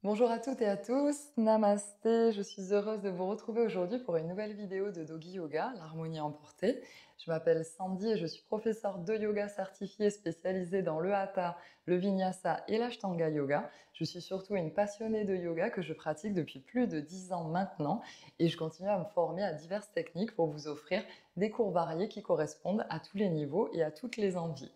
Bonjour à toutes et à tous, namasté, je suis heureuse de vous retrouver aujourd'hui pour une nouvelle vidéo de Doggy Yoga, l'harmonie emportée. Je m'appelle Sandy et je suis professeure de yoga certifiée spécialisée dans le Hatha, le Vinyasa et l'Ashtanga Yoga. Je suis surtout une passionnée de yoga que je pratique depuis plus de 10 ans maintenant et je continue à me former à diverses techniques pour vous offrir des cours variés qui correspondent à tous les niveaux et à toutes les envies.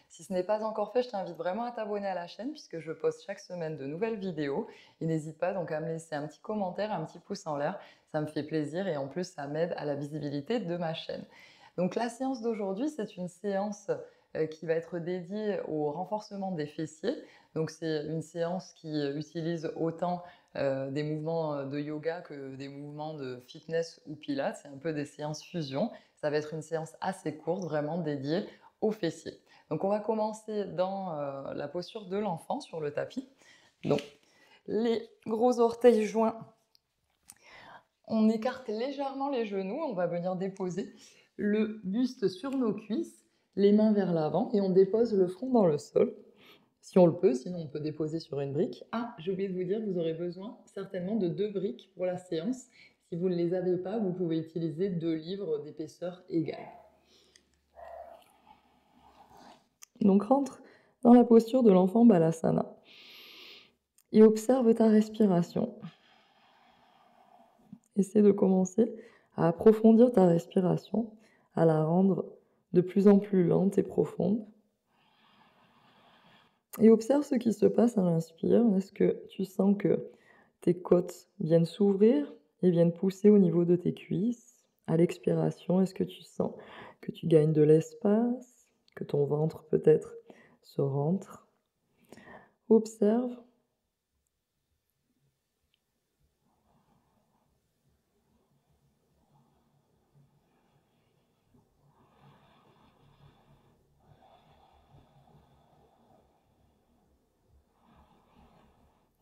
Si ce n'est pas encore fait, je t'invite vraiment à t'abonner à la chaîne puisque je poste chaque semaine de nouvelles vidéos. Et n'hésite pas donc à me laisser un petit commentaire, un petit pouce en l'air. Ça me fait plaisir et en plus, ça m'aide à la visibilité de ma chaîne. Donc la séance d'aujourd'hui, c'est une séance qui va être dédiée au renforcement des fessiers. Donc c'est une séance qui utilise autant des mouvements de yoga que des mouvements de fitness ou pilates. C'est un peu des séances fusion. Ça va être une séance assez courte, vraiment dédiée aux fessiers. Donc on va commencer dans la posture de l'enfant sur le tapis. Donc les gros orteils joints, on écarte légèrement les genoux, on va venir déposer le buste sur nos cuisses, les mains vers l'avant et on dépose le front dans le sol. Si on le peut, sinon on peut déposer sur une brique. Ah, j'ai oublié de vous dire, vous aurez besoin certainement de 2 briques pour la séance. Si vous ne les avez pas, vous pouvez utiliser 2 livres d'épaisseur égale. Donc rentre dans la posture de l'enfant Balasana et observe ta respiration. Essaie de commencer à approfondir ta respiration, à la rendre de plus en plus lente et profonde. Et observe ce qui se passe à l'inspire. Est-ce que tu sens que tes côtes viennent s'ouvrir et viennent pousser au niveau de tes cuisses? À l'expiration, est-ce que tu sens que tu gagnes de l'espace, que ton ventre peut-être se rentre? Observe.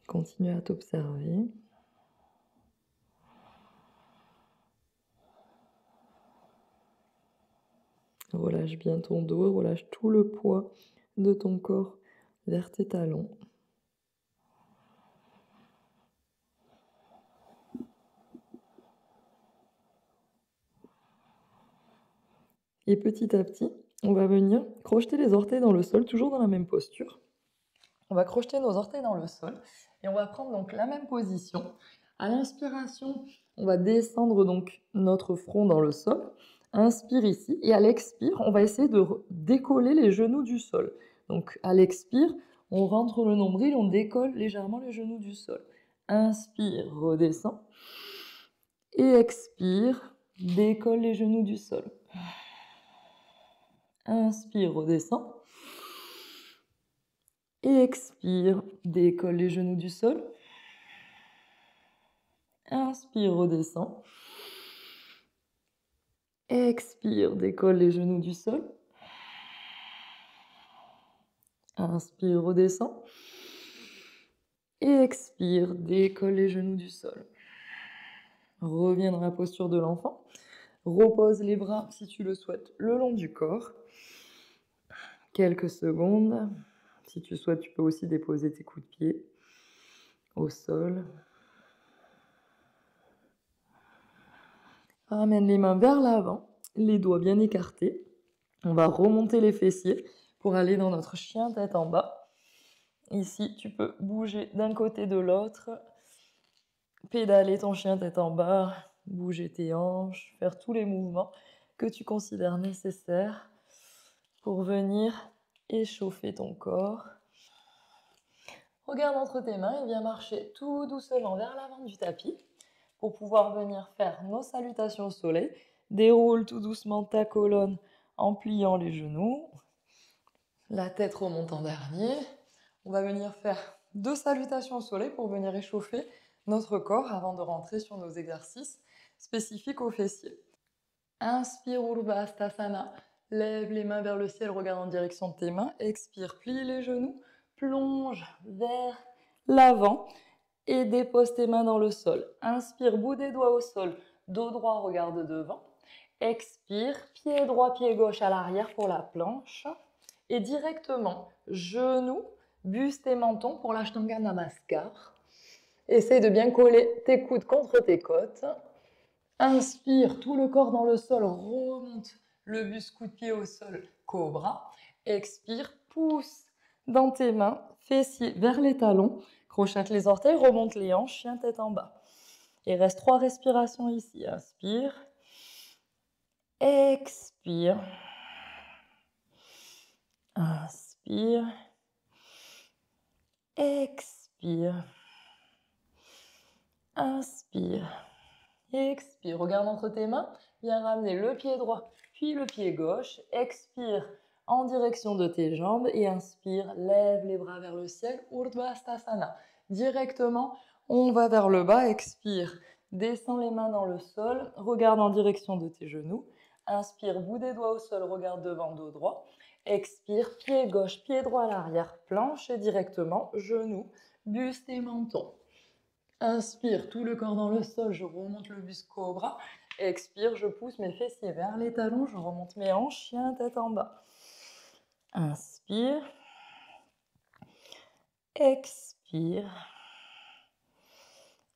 Continue à t'observer. Relâche bien ton dos, relâche tout le poids de ton corps vers tes talons. Et petit à petit, on va venir crocheter les orteils dans le sol, toujours dans la même posture. On va crocheter nos orteils dans le sol et on va prendre donc la même position. À l'inspiration, on va descendre donc notre front dans le sol. Inspire ici et à l'expire, on va essayer de décoller les genoux du sol. Donc à l'expire, on rentre le nombril, on décolle légèrement les genoux du sol. Inspire, redescend. Et expire, décolle les genoux du sol. Inspire, redescend. Et expire, décolle les genoux du sol. Inspire, redescend. Expire, décolle les genoux du sol. Inspire, redescend. Et expire, décolle les genoux du sol. Reviens dans la posture de l'enfant. Repose les bras, si tu le souhaites, le long du corps. Quelques secondes. Si tu souhaites, tu peux aussi déposer tes coups de pied au sol. Ramène les mains vers l'avant, les doigts bien écartés. On va remonter les fessiers pour aller dans notre chien tête en bas. Ici, tu peux bouger d'un côté de l'autre, pédaler ton chien tête en bas, bouger tes hanches, faire tous les mouvements que tu considères nécessaires pour venir échauffer ton corps. Regarde entre tes mains et viens marcher tout doucement vers l'avant du tapis pour pouvoir venir faire nos salutations au soleil. Déroule tout doucement ta colonne en pliant les genoux. La tête remonte en dernier. On va venir faire 2 salutations au soleil pour venir échauffer notre corps avant de rentrer sur nos exercices spécifiques aux fessiers. Inspire, Urdhva Hastasana. Lève les mains vers le ciel, regarde en direction de tes mains. Expire, plie les genoux. plonge vers l'avant et dépose tes mains dans le sol. Inspire, bout des doigts au sol, dos droit, regarde devant. Expire, pied droit, pied gauche à l'arrière pour la planche. Et directement, genoux, buste et menton pour l'Ashtanga Namaskar. Essaye de bien coller tes coudes contre tes côtes. Inspire, tout le corps dans le sol, remonte le buste, coup de pied au sol, cobra. Expire, pousse dans tes mains, fessiers vers les talons, crochette les orteils, remonte les hanches, chien tête en bas. Il reste 3 respirations ici. Inspire, expire, inspire, expire, inspire, expire. Regarde entre tes mains, viens ramener le pied droit, puis le pied gauche. Expire en direction de tes jambes et inspire, lève les bras vers le ciel, Urdhva-sthasana. Directement, on va vers le bas, expire, descends les mains dans le sol, regarde en direction de tes genoux. Inspire, bout des doigts au sol, regarde devant, dos droit. Expire, pied gauche, pied droit à l'arrière, planche et directement, genoux, buste et menton. Inspire, tout le corps dans le sol, je remonte le buste cobra. Expire, je pousse mes fessiers vers les talons, je remonte mes hanches, chien tête en bas. Inspire, expire,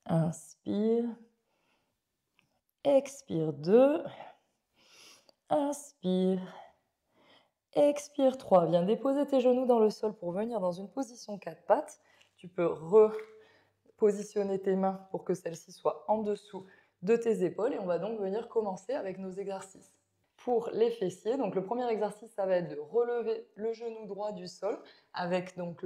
inspire, expire 2, inspire, expire 3. Viens déposer tes genoux dans le sol pour venir dans une position 4 pattes. Tu peux repositionner tes mains pour que celles-ci soient en dessous de tes épaules et on va donc venir commencer avec nos exercices. Pour les fessiers, donc le premier exercice, ça va être de relever le genou droit du sol avec donc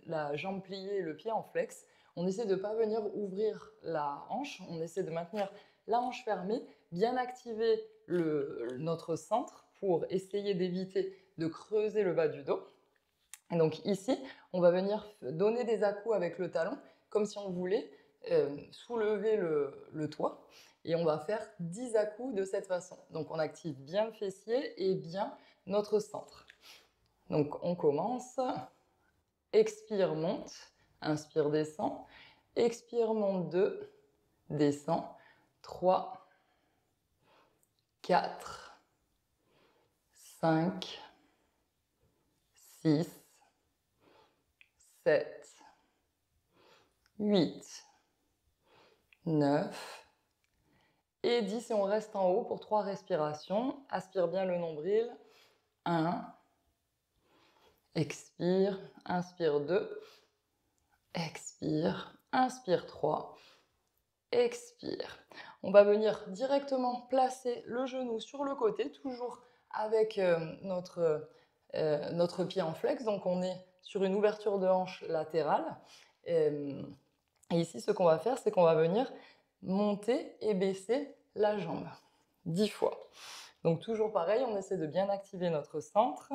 la jambe pliée et le pied en flex. On essaie de ne pas venir ouvrir la hanche, on essaie de maintenir la hanche fermée, bien activer notre centre pour essayer d'éviter de creuser le bas du dos. Et donc ici, on va venir donner des à-coups avec le talon, comme si on voulait soulever le toit. Et on va faire 10 à-coups de cette façon. Donc on active bien le fessier et bien notre centre. Donc on commence. Expire, monte. Inspire, descend. Expire, monte 2. Descend. 3. 4. 5. 6. 7. 8. 9. Et 10 et on reste en haut pour 3 respirations. Aspire bien le nombril. 1. Expire. Inspire 2. Expire. Inspire 3. Expire. On va venir directement placer le genou sur le côté, toujours avec notre pied en flex. Donc on est sur une ouverture de hanche latérale. Et ici, ce qu'on va faire, c'est qu'on va venir monter et baisser la jambe 10 fois. Donc toujours pareil, on essaie de bien activer notre centre,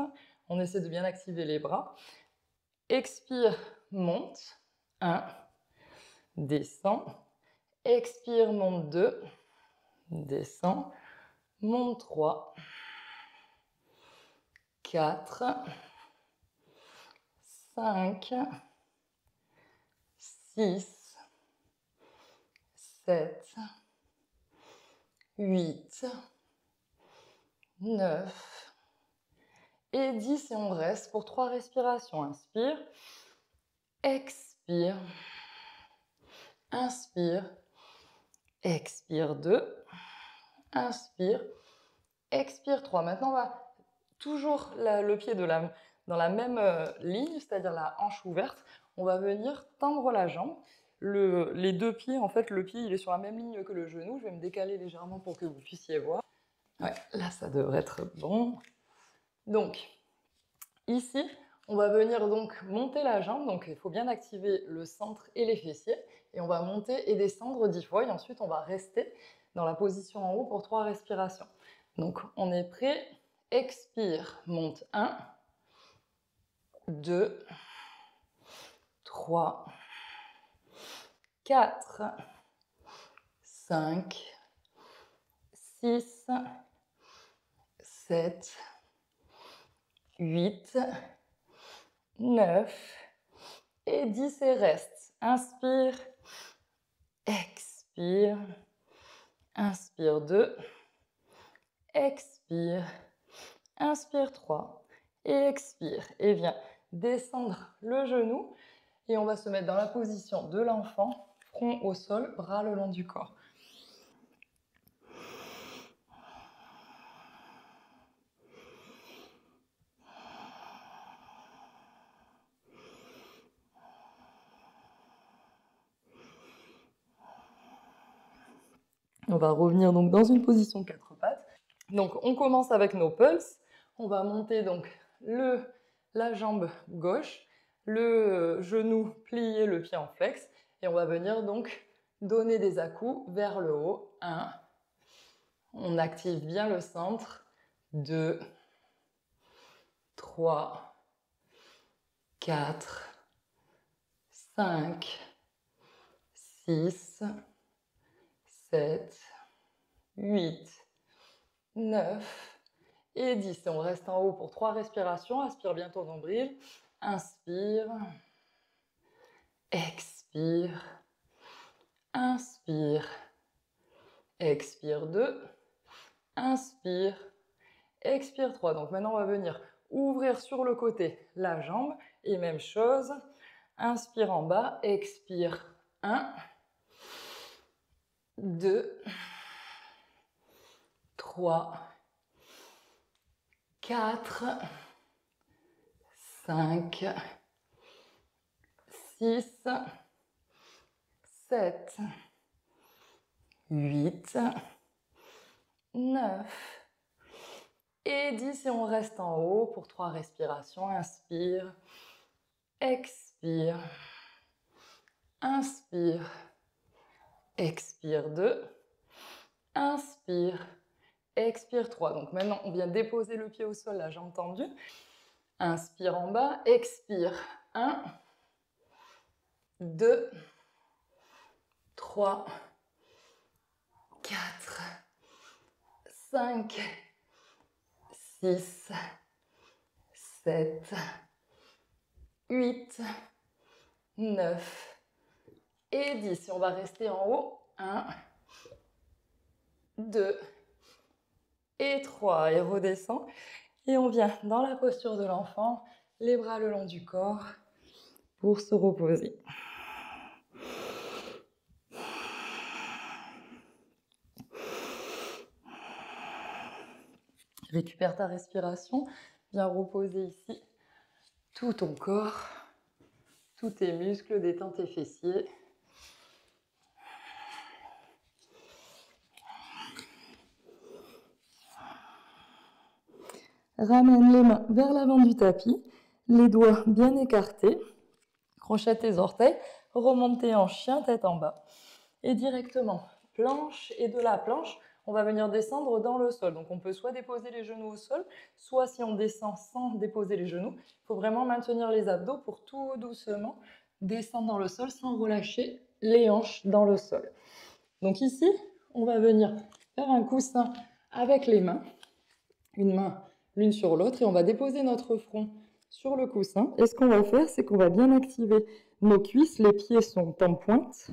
on essaie de bien activer les bras. Expire, monte, 1, descend, expire, monte 2, descend, monte 3, 4, 5, 6, 7, 8, 9 et 10 et on reste pour 3 respirations. Inspire, expire, inspire, expire 2, inspire, expire 3. Maintenant, on va toujours le pied dans la même ligne, c'est-à-dire la hanche ouverte. On va venir tendre la jambe. Les deux pieds, en fait, le pied, il est sur la même ligne que le genou. Je vais me décaler légèrement pour que vous puissiez voir. Ouais, là, ça devrait être bon. Donc, ici, on va venir donc monter la jambe. Donc, il faut bien activer le centre et les fessiers. Et on va monter et descendre 10 fois. Et ensuite, on va rester dans la position en haut pour 3 respirations. Donc, on est prêt. Expire, monte 1, 2, 3, 4, 5, 6, 7, 8, 9 Et 10 et reste. Inspire, expire, inspire 2, expire, inspire 3 et expire. Et viens descendre le genou et on va se mettre dans la position de l'enfant, front au sol, bras le long du corps. On va revenir donc dans une position 4 pattes. Donc on commence avec nos pulses. On va monter donc la jambe gauche, le genou plié, le pied en flex. Et on va venir donc donner des à-coups vers le haut. 1. On active bien le centre. 2, 3, 4, 5, 6, 7, 8, 9 et 10. Et on reste en haut pour 3 respirations. Aspire bien ton nombril. Inspire. Expire. Inspire. Expire 2. Inspire. Expire 3. Donc maintenant, on va venir ouvrir sur le côté la jambe. Et même chose. Inspire en bas. Expire. 1. 2. 3. 4. 5. 6. 7. 8. 9. Et 10 et on reste en haut pour 3 respirations. Inspire, expire, inspire, expire 2, inspire, expire 3. Donc maintenant, on vient déposer le pied au sol, la jambe tendue. Inspire en bas, expire 1, 2, 3, 4, 5, 6, 7, 8, 9 et 10. Et on va rester en haut. 1, 2 et 3. Et redescend. Et on vient dans la posture de l'enfant, les bras le long du corps pour se reposer. Récupère ta respiration. Viens reposer ici tout ton corps, tous tes muscles, détends tes fessiers. Ramène les mains vers l'avant du tapis, les doigts bien écartés. Crochette tes orteils, remonte tes hanches, chien tête en bas. Et directement, planche, et de la planche, on va venir descendre dans le sol. Donc on peut soit déposer les genoux au sol, soit si on descend sans déposer les genoux, il faut vraiment maintenir les abdos pour tout doucement descendre dans le sol sans relâcher les hanches dans le sol. Donc ici, on va venir faire un coussin avec les mains, une main l'une sur l'autre, et on va déposer notre front sur le coussin. Et ce qu'on va faire, c'est qu'on va bien activer nos cuisses, les pieds sont en pointe,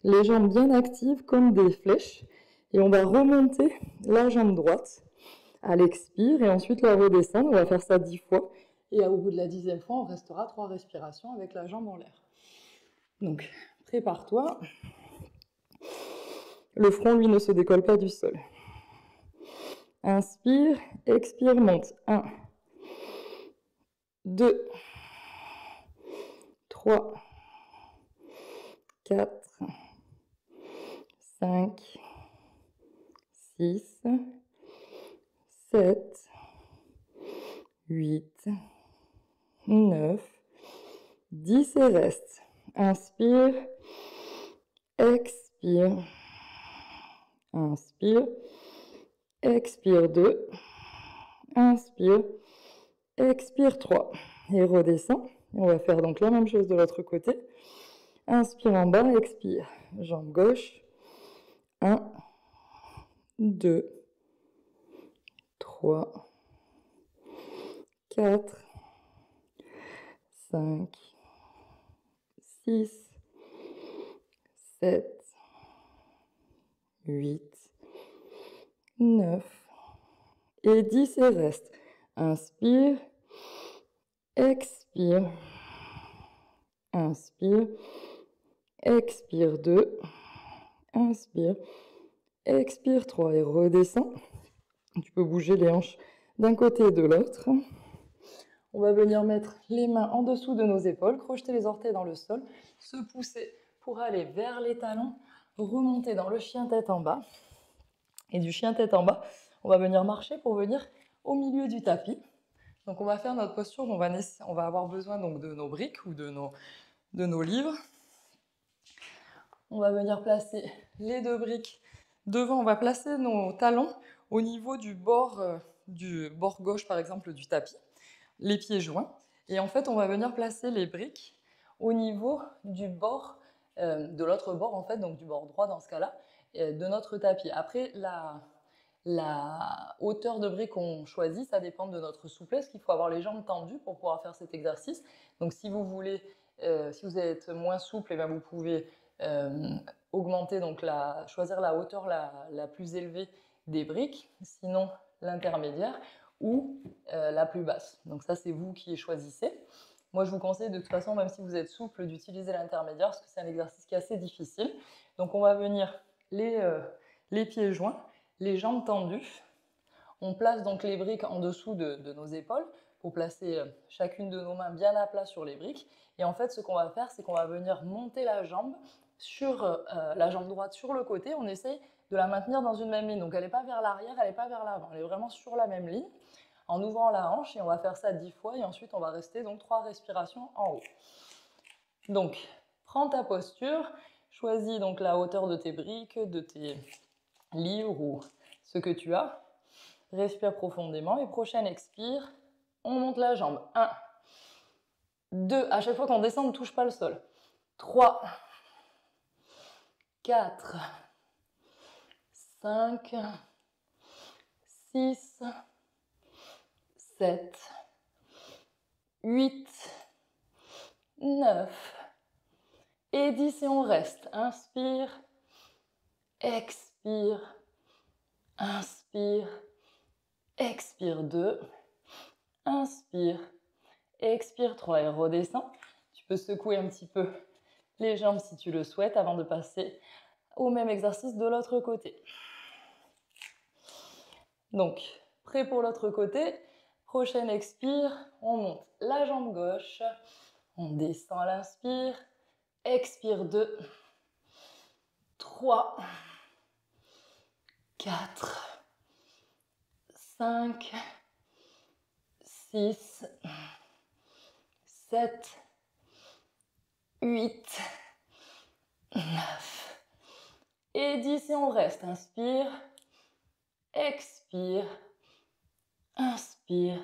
les jambes bien actives comme des flèches, et on va remonter la jambe droite à l'expire et ensuite la redescendre. On va faire ça 10 fois, et au bout de la 10e fois, on restera 3 respirations avec la jambe en l'air. Donc, prépare-toi. Le front, lui, ne se décolle pas du sol. Inspire, expire, monte. 1, 2, 3, 4, 5, 6, 7, 8, 9, 10 et reste. Inspire, expire, inspire, expire 2, inspire, expire 3 et redescend. On va faire donc la même chose de l'autre côté. Inspire en bas, expire. Jambe gauche. 1, 2, 3, 4, 5, 6, 7, 8, 9 et 10 et reste. Inspire, expire, inspire, expire 2, inspire, expire 3 et redescends. Tu peux bouger les hanches d'un côté et de l'autre. On va venir mettre les mains en dessous de nos épaules, crocheter les orteils dans le sol, se pousser pour aller vers les talons, remonter dans le chien tête en bas. Et du chien tête en bas, on va venir marcher pour venir au milieu du tapis. Donc on va faire notre posture, on va avoir besoin donc de nos briques ou de nos livres. On va venir placer les 2 briques devant, on va placer nos talons au niveau du bord gauche par exemple du tapis, les pieds joints. Et en fait on va venir placer les briques au niveau du bord, de l'autre bord en fait, donc du bord droit dans ce cas-là, de notre tapis. Après la hauteur de briques qu'on choisit, ça dépend de notre souplesse, qu'il faut avoir les jambes tendues pour pouvoir faire cet exercice. Donc si vous voulez, si vous êtes moins souple, et bien vous pouvez augmenter, donc choisir la hauteur la plus élevée des briques, sinon l'intermédiaire ou la plus basse. Donc ça c'est vous qui choisissez. Moi je vous conseille de toute façon, même si vous êtes souple, d'utiliser l'intermédiaire parce que c'est un exercice qui est assez difficile. Donc on va venir les pieds joints, les jambes tendues. On place donc les briques en dessous de nos épaules pour placer chacune de nos mains bien à plat sur les briques. Et en fait, ce qu'on va faire, c'est qu'on va venir monter la jambe la jambe droite sur le côté. On essaye de la maintenir dans une même ligne. Donc elle n'est pas vers l'arrière, elle n'est pas vers l'avant. Elle est vraiment sur la même ligne en ouvrant la hanche. Et on va faire ça 10 fois. Et ensuite, on va rester donc 3 respirations en haut. Donc, prends ta posture. Choisis donc la hauteur de tes briques, de tes livres ou ce que tu as. Respire profondément et prochaine expire, on monte la jambe. 1, 2, à chaque fois qu'on descend, on ne touche pas le sol. 3, 4, 5, 6, 7, 8, 9 et 10 et on reste. Inspire, expire, inspire, expire 2, inspire, expire 3 et redescends. Tu peux secouer un petit peu les jambes si tu le souhaites avant de passer au même exercice de l'autre côté. Donc, prêt pour l'autre côté. Prochaine expire, on monte la jambe gauche, on descend à l'inspire, expire 2, 3, 4, 5, 6, 7, 8, 9 et 10 et on reste. Inspire, expire, inspire,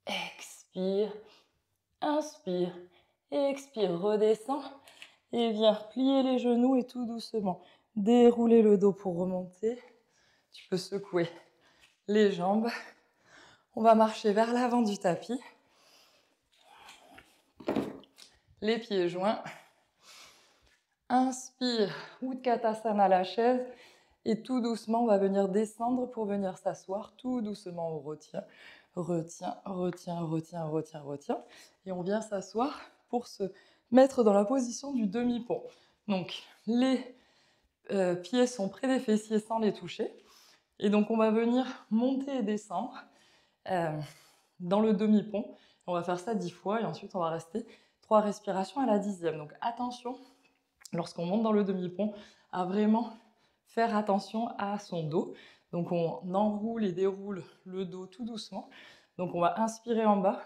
expire, inspire, expire, redescends et viens plier les genoux et tout doucement dérouler le dos pour remonter. Tu peux secouer les jambes. On va marcher vers l'avant du tapis. Les pieds joints. Inspire, Utkatasana, la chaise. Et tout doucement, on va venir descendre pour venir s'asseoir. Tout doucement, on retient, retient, retient, retient, retient, retient. Et on vient s'asseoir pour se mettre dans la position du demi-pont. Donc, les pieds sont près des fessiers sans les toucher. Et donc, on va venir monter et descendre dans le demi-pont. On va faire ça 10 fois et ensuite, on va rester 3 respirations à la 10e. Donc, attention, lorsqu'on monte dans le demi-pont, à vraiment faire attention à son dos. Donc on enroule et déroule le dos tout doucement. Donc on va inspirer en bas.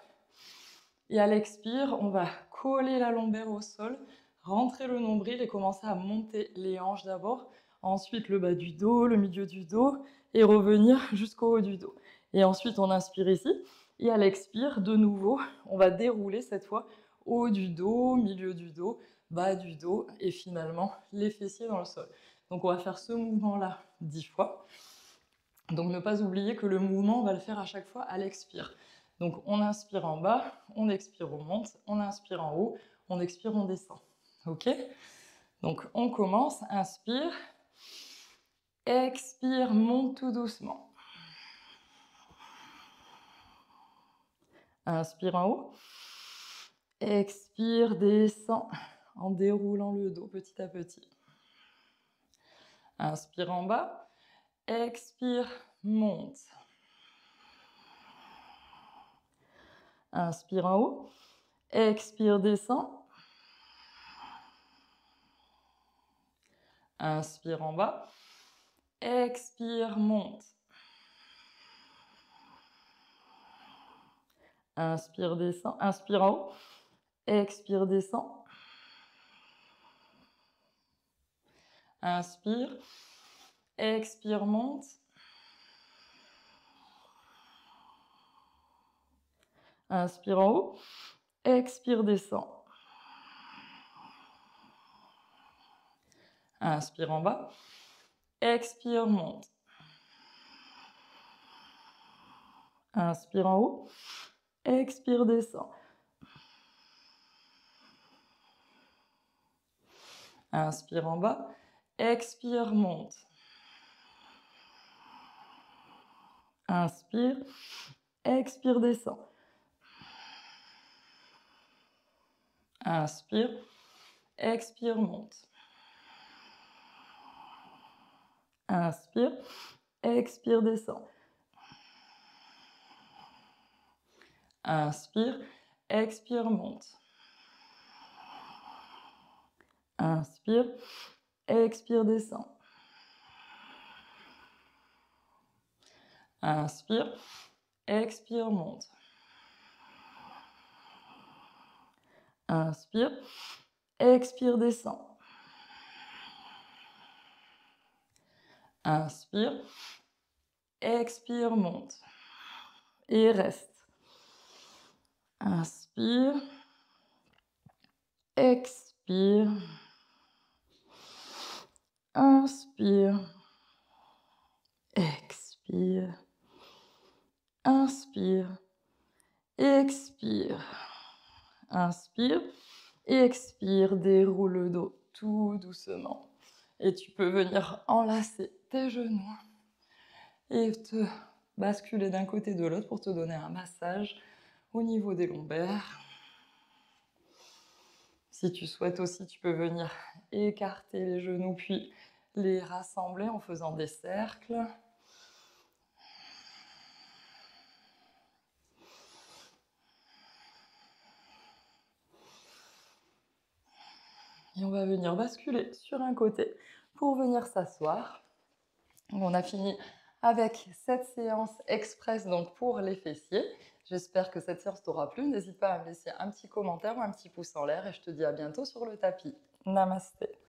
Et à l'expire, on va coller la lombaire au sol, rentrer le nombril et commencer à monter les hanches d'abord. Ensuite le bas du dos, le milieu du dos et revenir jusqu'au haut du dos. Et ensuite on inspire ici. Et à l'expire, de nouveau, on va dérouler cette fois haut du dos, milieu du dos, bas du dos et finalement les fessiers dans le sol. Donc on va faire ce mouvement-là 10 fois. Donc ne pas oublier que le mouvement, on va le faire à chaque fois à l'expire. Donc, on inspire en bas, on expire, on monte, on inspire en haut, on expire, on descend. OK? Donc, on commence, inspire, expire, monte tout doucement. Inspire en haut, expire, descend en déroulant le dos petit à petit. Inspire en bas, expire, monte. Inspire en haut, expire, descend. Inspire en bas, expire, monte. Inspire, descend. Inspire en haut, expire, descend. Inspire, expire, monte. Inspire en haut, expire, descend. Inspire en bas, expire, monte. Inspire en haut, expire, descend. Inspire en bas, expire, monte. Inspire, expire, descend. Inspire, expire, monte. Inspire, expire, descend. Inspire, expire, monte. Inspire, expire, descend. Inspire, expire, monte. Inspire, expire, descend. Inspire, expire, monte. Et reste. Inspire, expire. Inspire, expire. Inspire, expire. Inspire, expire, déroule le dos tout doucement. Et tu peux venir enlacer tes genoux et te basculer d'un côté de l'autre pour te donner un massage au niveau des lombaires. Si tu souhaites aussi, tu peux venir écarter les genoux puis les rassembler en faisant des cercles. Et on va venir basculer sur un côté pour venir s'asseoir. On a fini avec cette séance express donc pour les fessiers. J'espère que cette séance t'aura plu. N'hésite pas à me laisser un petit commentaire ou un petit pouce en l'air et je te dis à bientôt sur le tapis. Namasté.